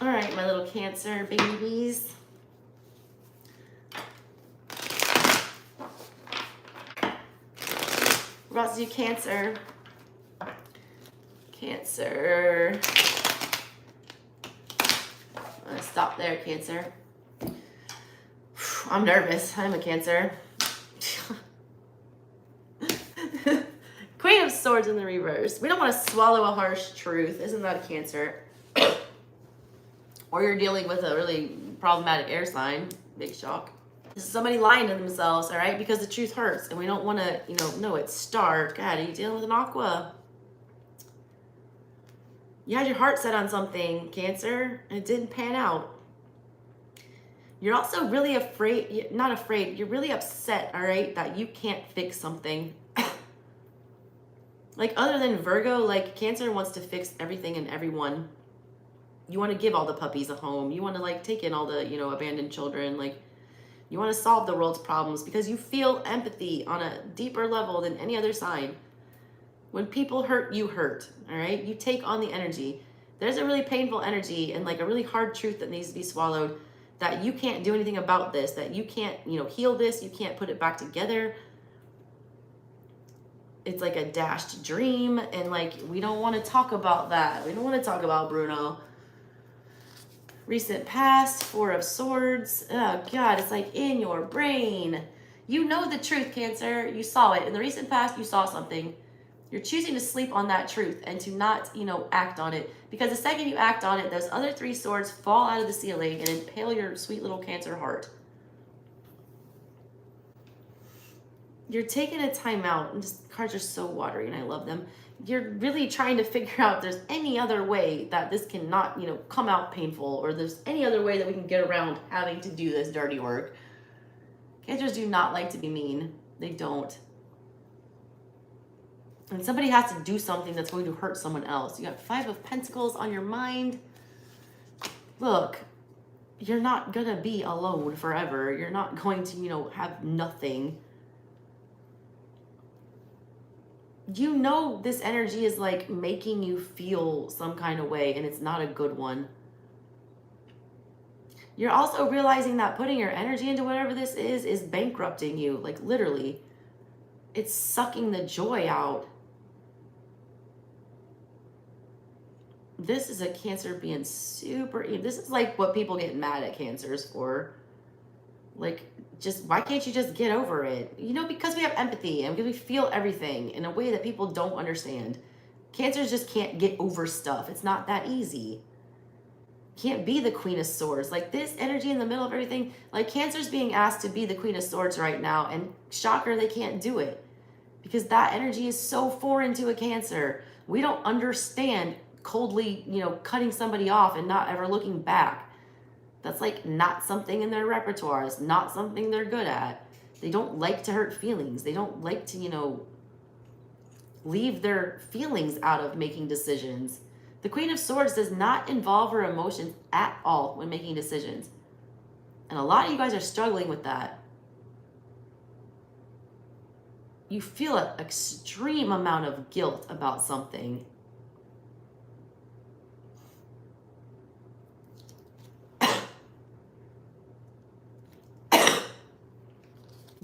All right, my little Cancer babies. We're about to do Cancer. Cancer. I'm gonna stop there, Cancer. I'm nervous. I'm a Cancer. Queen of Swords in the reverse. We don't want to swallow a harsh truth. Isn't that a Cancer? Or you're dealing with a really problematic air sign. Big shock. This is somebody lying to themselves, all right? Because the truth hurts, and we don't want to, no, it's Star. God, are you dealing with an Aqua? You had your heart set on something, Cancer, and it didn't pan out. You're also really afraid, not afraid, you're really upset, all right, that you can't fix something. Like, other than Virgo, like, Cancer wants to fix everything and everyone. You want to give all the puppies a home. You want to, like, take in all the, abandoned children. Like, you want to solve the world's problems because you feel empathy on a deeper level than any other sign. When people hurt, you hurt, all right? You take on the energy. There's a really painful energy and, like, a really hard truth that needs to be swallowed, that you can't do anything about this, that you can't, heal this, you can't put it back together. It's like a dashed dream, and, like, we don't want to talk about that. We don't want to talk about Bruno. Recent past, 4 of Swords. Oh, God, it's like in your brain. You know the truth, Cancer. You saw it. In the recent past, you saw something. You're choosing to sleep on that truth and to not, act on it. Because the second you act on it, those other 3 swords fall out of the ceiling and impale your sweet little Cancer heart. You're taking a time out, and just cards are so watery, and I love them. You're really trying to figure out if there's any other way that this cannot, come out painful, or there's any other way that we can get around having to do this dirty work. Cancers do not like to be mean. They don't. And somebody has to do something that's going to hurt someone else. You got 5 of Pentacles on your mind. Look, you're not going to be alone forever. You're not going to, have nothing. This energy is, like, making you feel some kind of way, and it's not a good one. You're also realizing that putting your energy into whatever this is bankrupting you, like, literally. It's sucking the joy out. This is a Cancer being super, this is like what people get mad at Cancers for. Like, just, why can't you just get over it? Because we have empathy and because we feel everything in a way that people don't understand. Cancers just can't get over stuff. It's not that easy. Can't be the Queen of Swords. Like, this energy in the middle of everything, like, Cancer's being asked to be the Queen of Swords right now, and shocker, they can't do it. Because that energy is so foreign to a Cancer. We don't understand coldly, cutting somebody off and not ever looking back. That's, like, not something in their repertoire. It's not something they're good at. They don't like to hurt feelings. They don't like to, leave their feelings out of making decisions. The Queen of Swords does not involve her emotions at all when making decisions. And a lot of you guys are struggling with that. You feel an extreme amount of guilt about something.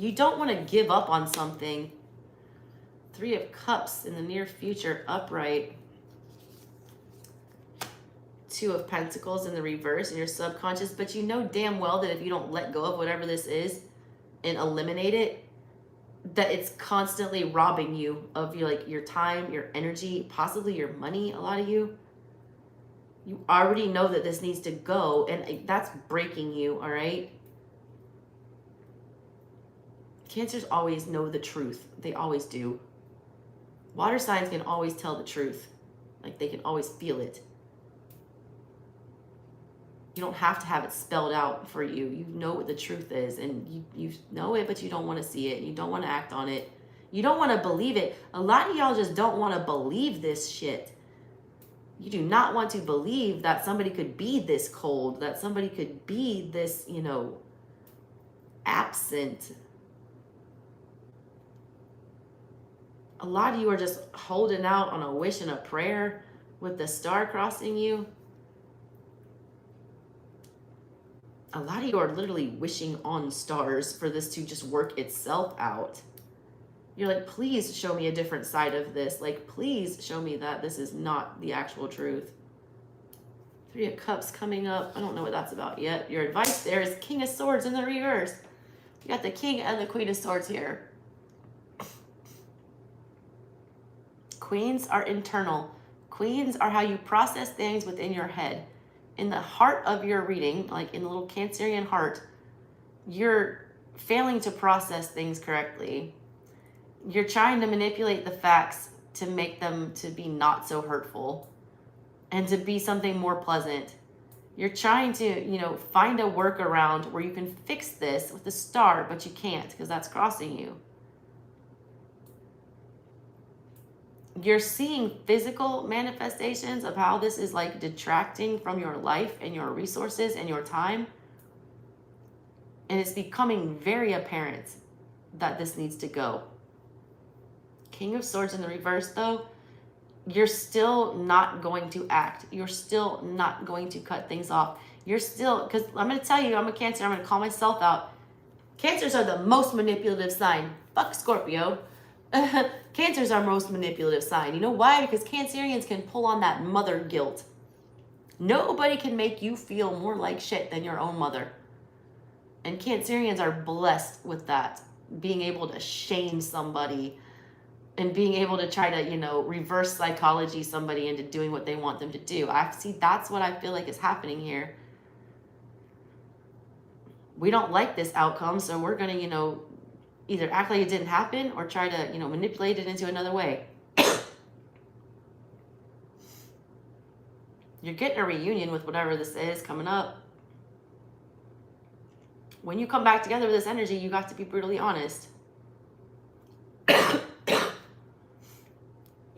You don't want to give up on something. 3 of Cups in the near future, upright. 2 of Pentacles in the reverse in your subconscious. But you know damn well that if you don't let go of whatever this is and eliminate it, that it's constantly robbing you of your time, your energy, possibly your money, a lot of you. You already know that this needs to go, and that's breaking you, all right? Cancers always know the truth. They always do. Water signs can always tell the truth. Like, they can always feel it. You don't have to have it spelled out for you. You know what the truth is, and you know it, but you don't want to see it. You don't want to act on it. You don't want to believe it. A lot of y'all just don't want to believe this shit. You do not want to believe that somebody could be this cold, that somebody could be this, absent. A lot of you are just holding out on a wish and a prayer with the star crossing you. A lot of you are literally wishing on stars for this to just work itself out. You're like, please show me a different side of this. Like, please show me that this is not the actual truth. Three of Cups coming up. I don't know what that's about yet. Your advice there is King of Swords in the reverse. You got the King and the Queen of Swords here. Queens are internal. Queens are how you process things within your head. In the heart of your reading, like in the little Cancerian heart, you're failing to process things correctly. You're trying to manipulate the facts to make them to be not so hurtful and to be something more pleasant. You're trying to, find a workaround where you can fix this with the star, but you can't because that's crossing you. You're seeing physical manifestations of how this is like detracting from your life and your resources and your time. And it's becoming very apparent that this needs to go. King of Swords in the reverse, though, you're still not going to act. You're still not going to cut things off. You're still, because I'm going to tell you, I'm a Cancer. I'm going to call myself out. Cancers are the most manipulative sign. Fuck Scorpio. Cancers are most manipulative sign. You know why? Because Cancerians can pull on that mother guilt. Nobody can make you feel more like shit than your own mother. And Cancerians are blessed with that. Being able to shame somebody and being able to try to, reverse psychology somebody into doing what they want them to do. That's what I feel like is happening here. We don't like this outcome, so we're going to, either act like it didn't happen or try to, manipulate it into another way. You're getting a reunion with whatever this is coming up. When you come back together with this energy, you got to be brutally honest.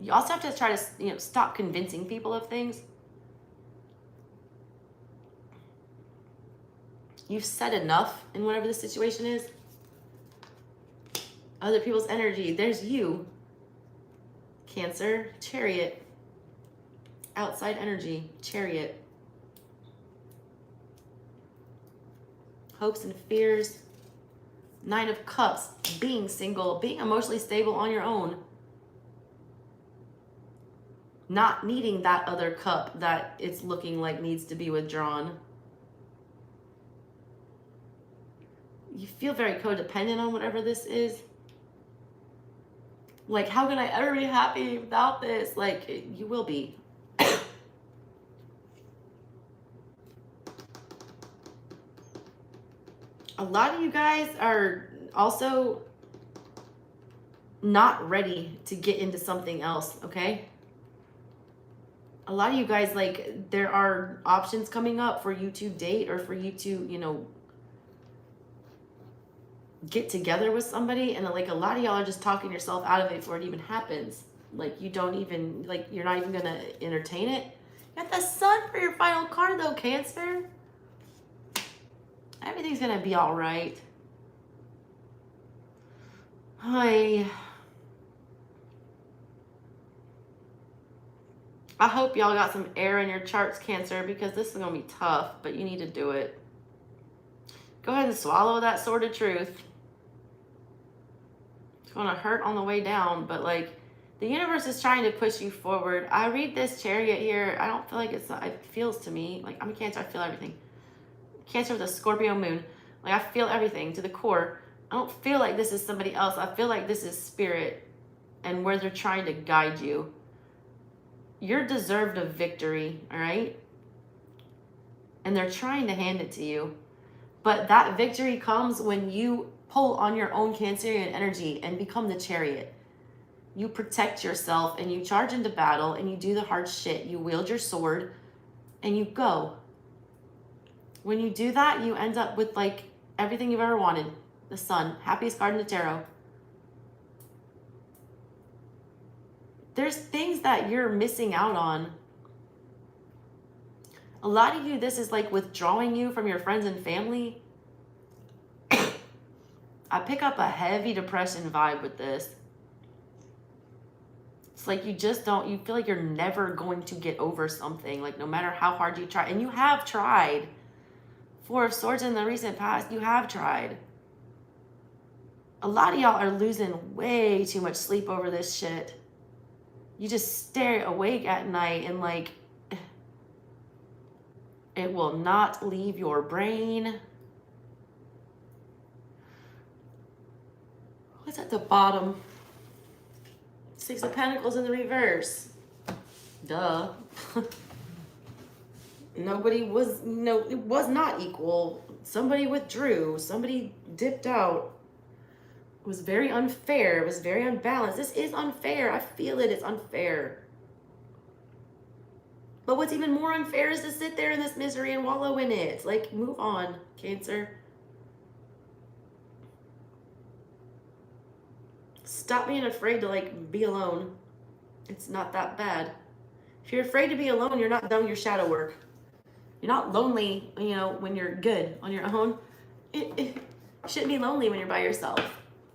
You also have to try to, stop convincing people of things. You've said enough in whatever the situation is. Other people's energy. There's you. Cancer, Chariot. Outside energy, Chariot. Hopes and fears. Nine of Cups, being single, being emotionally stable on your own. Not needing that other cup that it's looking like needs to be withdrawn. You feel very codependent on whatever this is. Like, how can I ever be happy without this? Like, you will be. A lot of you guys are also not ready to get into something else, okay? A lot of you guys, like, there are options coming up for you to date or for you to, get together with somebody, and like a lot of y'all are just talking yourself out of it before it even happens. Like, you don't even, like, you're not even gonna entertain it. You got the Sun for your final card though, Cancer. Everything's gonna be all right. I hope y'all got some air in your charts, Cancer, because this is gonna be tough, but you need to do it. Go ahead and swallow that sword of truth. It's gonna hurt on the way down, but like, the universe is trying to push you forward. I read this Chariot here. I don't feel like it feels to me. Like, I'm a Cancer, I feel everything. Cancer with a Scorpio moon. Like, I feel everything to the core. I don't feel like this is somebody else. I feel like this is spirit and where they're trying to guide you. You're deserved of victory, all right? And they're trying to hand it to you. But that victory comes when you pull on your own Cancerian energy and become the Chariot. You protect yourself and you charge into battle and you do the hard shit. You wield your sword and you go. When you do that, you end up with like everything you've ever wanted. The Sun, happiest card in the tarot. There's things that you're missing out on. A lot of you, this is like withdrawing you from your friends and family. I pick up a heavy depression vibe with this. It's like you just don't, you feel like you're never going to get over something, like no matter how hard you try. And you have tried Four of Swords in the recent past, you have tried. A lot of y'all are losing way too much sleep over this shit. You just stay awake at night and like, it will not leave your brain. What's at the bottom? Six of Pentacles in the reverse. Duh. Nobody was, no, it was not equal. Somebody withdrew. Somebody dipped out. It was very unfair. It was very unbalanced. This is unfair. I feel it. It's unfair. But what's even more unfair is to sit there in this misery and wallow in it. Like, move on, Cancer. Stop being afraid to, like, be alone. It's not that bad. If you're afraid to be alone, you're not done your shadow work. You're not lonely, you know, when you're good on your own. It shouldn't be lonely when you're by yourself.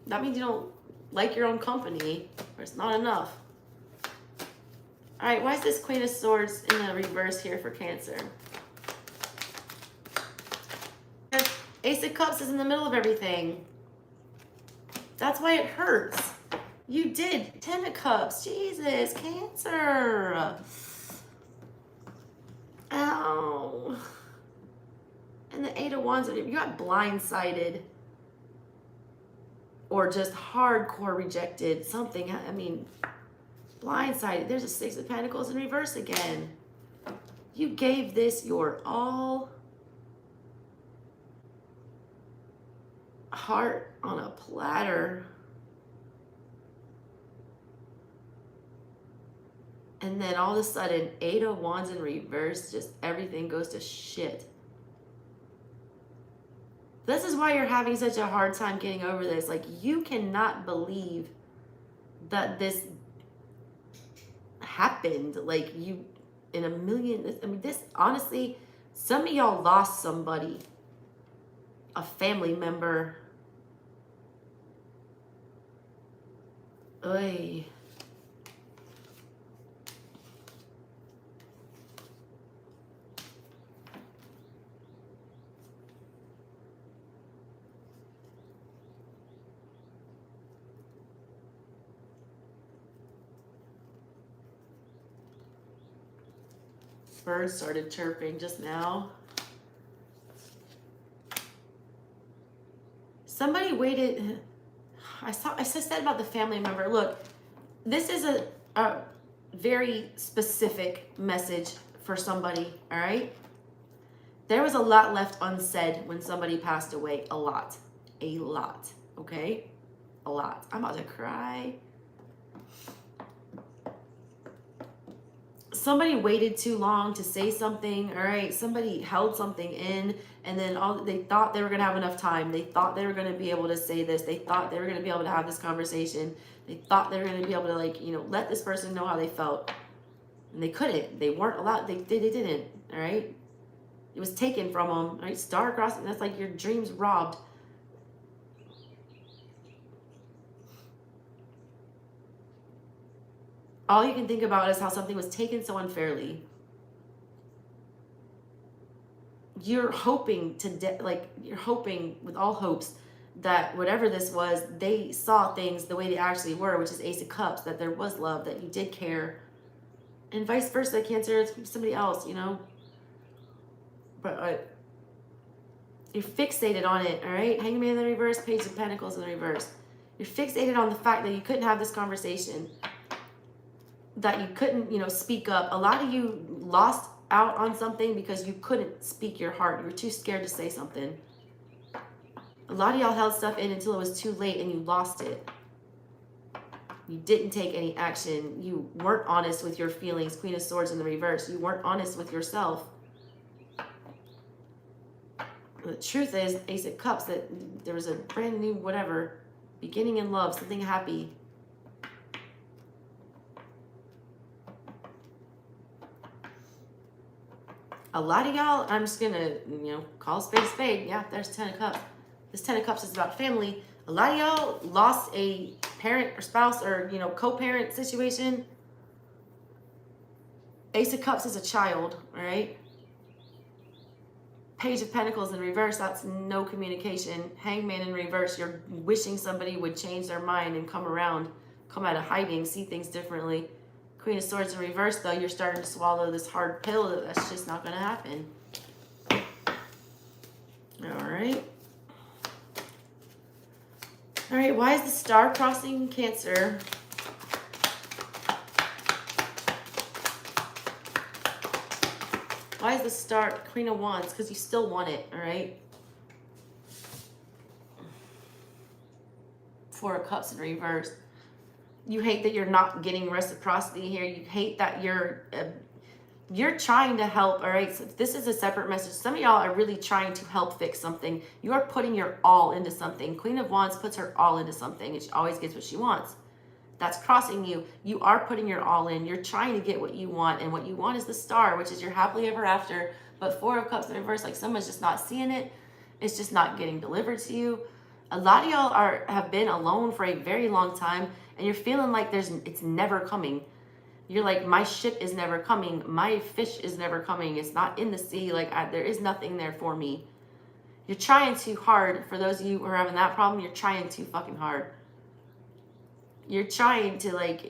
That means you don't like your own company, or it's not enough. All right, why is this Queen of Swords in the reverse here for Cancer? Ace of Cups is in the middle of everything. That's why it hurts. You did 10 of Cups. Jesus, Cancer. Ow. And the 8 of Wands, you got blindsided. Or just hardcore rejected. Something, I mean, blindsided. There's a 6 of Pentacles in reverse again. You gave this your all. Heart on a platter. And then all of a sudden, 8 of Wands in reverse, just everything goes to shit. This is why you're having such a hard time getting over this. Like, you cannot believe that this happened. Like, you, in a million, I mean, this, honestly, some of y'all lost somebody, a family member. Oy. Birds started chirping just now. Somebody waited. I said about the family member. Look, this is a very specific message for somebody, all right? There was a lot left unsaid when somebody passed away. A lot, okay? A lot. I'm about to cry. Somebody waited too long to say something, all right? Somebody held something in, and then they thought they were going to have enough time. They thought they were going to be able to say this. They thought they were going to be able to have this conversation. They thought they were going to be able to, like, you know, let this person know how they felt. And they couldn't. They weren't allowed. They didn't, all right? It was taken from them, all right? Star-crossing, that's like your dreams robbed. All you can think about is how something was taken so unfairly. You're hoping you're hoping with all hopes that whatever this was, they saw things the way they actually were, which is Ace of Cups, that there was love, that you did care. And vice versa, Cancer, it's somebody else, you know? But you're fixated on it, all right? Hangman in the reverse, Page of Pentacles in the reverse. You're fixated on the fact that you couldn't have this conversation, that you couldn't, you know, speak up. A lot of you lost out on something because you couldn't speak your heart. You were too scared to say something. A lot of y'all held stuff in until it was too late and you lost it. You didn't take any action. You weren't honest with your feelings. Queen of Swords in the reverse. You weren't honest with yourself. The truth is, Ace of Cups, that there was a brand new whatever, beginning in love, something happy. A lot of y'all, I'm just gonna, you know, call a spade. Yeah, there's 10 of Cups. This 10 of Cups is about family. A lot of y'all lost a parent or spouse or, you know, co-parent situation. Ace of Cups is a child, all right? Page of Pentacles in reverse, that's no communication. Hangman in reverse, you're wishing somebody would change their mind and come around, come out of hiding, see things differently. Queen of Swords in reverse, though, you're starting to swallow this hard pill. That's just not going to happen. All right. All right, why is the star crossing Cancer? Why is the star Queen of Wands? Because you still want it, all right? Four of Cups in reverse. You hate that you're not getting reciprocity here. You hate that you're trying to help, all right? So this is a separate message. Some of y'all are really trying to help fix something. You are putting your all into something. Queen of Wands puts her all into something, and she always gets what she wants. That's crossing you. You are putting your all in. You're trying to get what you want, and what you want is the star, which is your happily ever after. But Four of Cups in reverse, like someone's just not seeing it. It's just not getting delivered to you. A lot of y'all have been alone for a very long time, and you're feeling like it's never coming. You're like, my ship is never coming. My fish is never coming. It's not in the sea. Like, there is nothing there for me. You're trying too hard. For those of you who are having that problem, you're trying too fucking hard. You're trying to, like...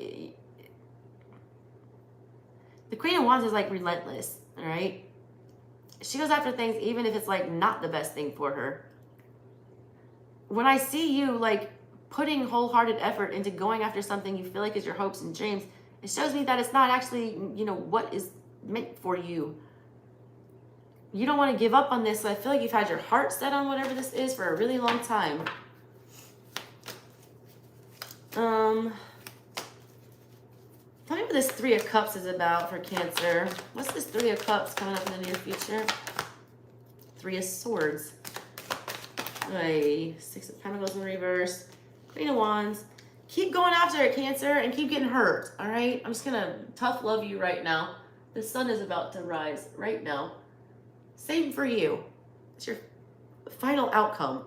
The Queen of Wands is, like, relentless, all right? She goes after things even if it's, like, not the best thing for her. When I see you, like, putting wholehearted effort into going after something you feel like is your hopes and dreams, it shows me that it's not actually, what is meant for you. You don't want to give up on this, so I feel like you've had your heart set on whatever this is for a really long time. Tell me what this Three of Cups is about for Cancer. What's this Three of Cups coming up in the near future? Three of Swords. Six of Pentacles in reverse. Queen of Wands. Keep going after it, Cancer, and keep getting hurt, all right? I'm just going to tough love you right now. The sun is about to rise right now. Same for you. It's your final outcome.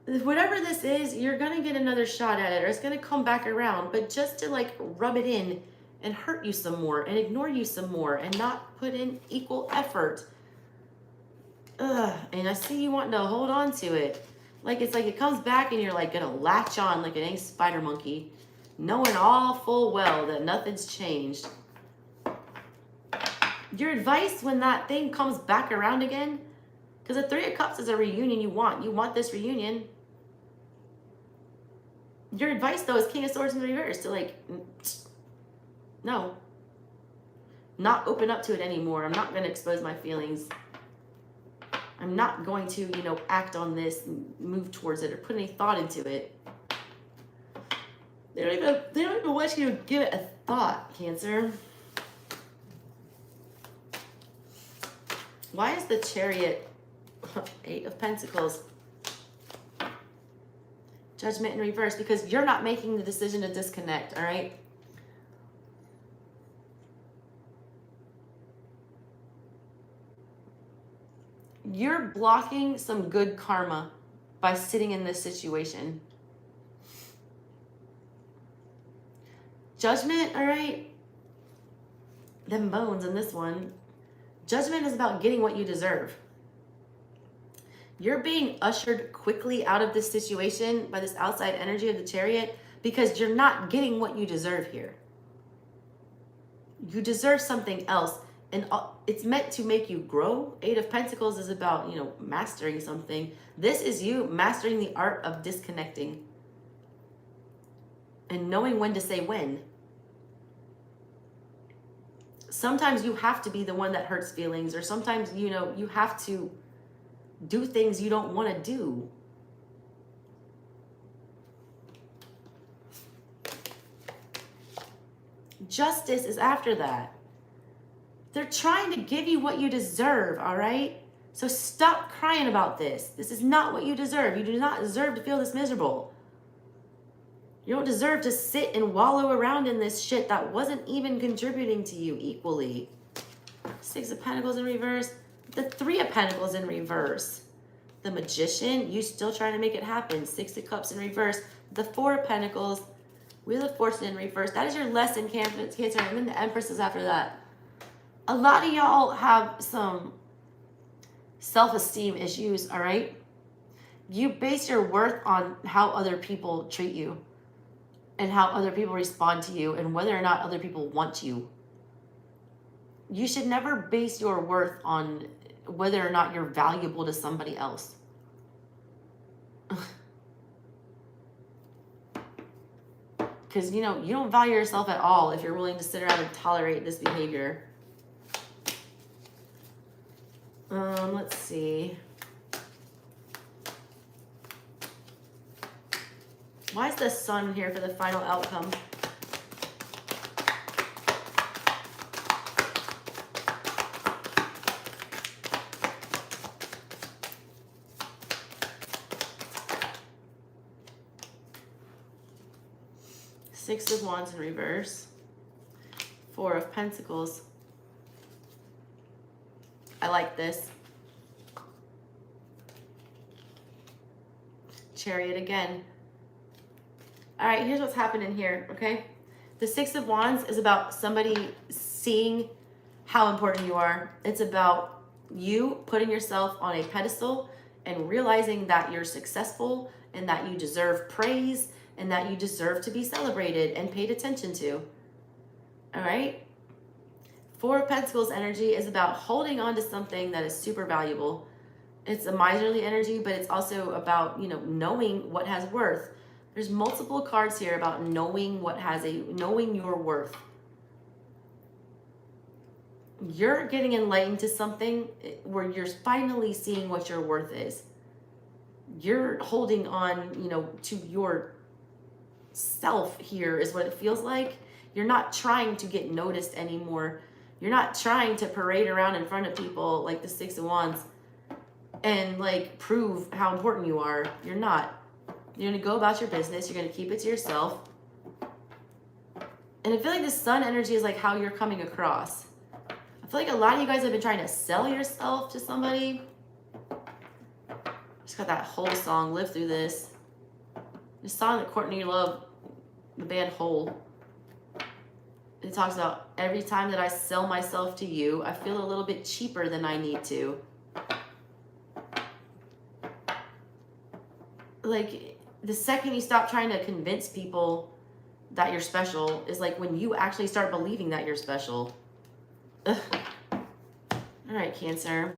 Whatever this is, you're going to get another shot at it, or it's going to come back around, but just to, like, rub it in and hurt you some more and ignore you some more and not put in equal effort. And I see you wanting to hold on to it. Like, it's like it comes back and you're like going to latch on like an angry spider monkey, knowing all full well that nothing's changed. Your advice when that thing comes back around again, because the Three of Cups is a reunion you want. You want this reunion. Your advice, though, is King of Swords in the reverse. To, like, no. Not open up to it anymore. I'm not going to expose my feelings. I'm not going to, act on this, move towards it, or put any thought into it. They don't even want you to give it a thought, Cancer. Why is the Chariot Eight of Pentacles? Judgment in reverse, because you're not making the decision to disconnect, all right? You're blocking some good karma by sitting in this situation. Judgment, all right? Them bones in this one. Judgment is about getting what you deserve. You're being ushered quickly out of this situation by this outside energy of the Chariot because you're not getting what you deserve here. You deserve something else. And it's meant to make you grow. Eight of Pentacles is about, mastering something. This is you mastering the art of disconnecting. And knowing when to say when. Sometimes you have to be the one that hurts feelings. Or sometimes, you have to do things you don't want to do. Justice is after that. They're trying to give you what you deserve, all right? So stop crying about this. This is not what you deserve. You do not deserve to feel this miserable. You don't deserve to sit and wallow around in this shit that wasn't even contributing to you equally. Six of Pentacles in reverse. The Three of Pentacles in reverse. The Magician, you still trying to make it happen. Six of Cups in reverse. The Four of Pentacles. Wheel of Fortune in reverse. That is your lesson, Cancer. And then the Empress is after that. A lot of y'all have some self-esteem issues, all right? You base your worth on how other people treat you and how other people respond to you and whether or not other people want you. You should never base your worth on whether or not you're valuable to somebody else. Because, you know, you don't value yourself at all if you're willing to sit around and tolerate this behavior. Let's see. Why is the sun here for the final outcome? Six of Wands in reverse. Four of Pentacles. I like this. Chariot again. All right, here's what's happening here, okay? The Six of Wands is about somebody seeing how important you are. It's about you putting yourself on a pedestal and realizing that you're successful and that you deserve praise and that you deserve to be celebrated and paid attention to. All right? Four of Pentacles energy is about holding on to something that is super valuable. It's a miserly energy, but it's also about, you know, knowing what has worth. There's multiple cards here about knowing knowing your worth. You're getting enlightened to something where you're finally seeing what your worth is. You're holding on, you know, to your self here is what it feels like. You're not trying to get noticed anymore. You're not trying to parade around in front of people like the Six of Wands and like prove how important you are. You're not. You're going to go about your business. You're going to keep it to yourself. And I feel like the sun energy is like how you're coming across. I feel like a lot of you guys have been trying to sell yourself to somebody. Just got that whole song, Live Through This. The song that Courtney Love, the band Hole. It talks about every time that I sell myself to you, I feel a little bit cheaper than I need to. Like, the second you stop trying to convince people that you're special is like when you actually start believing that you're special. Ugh. All right, Cancer.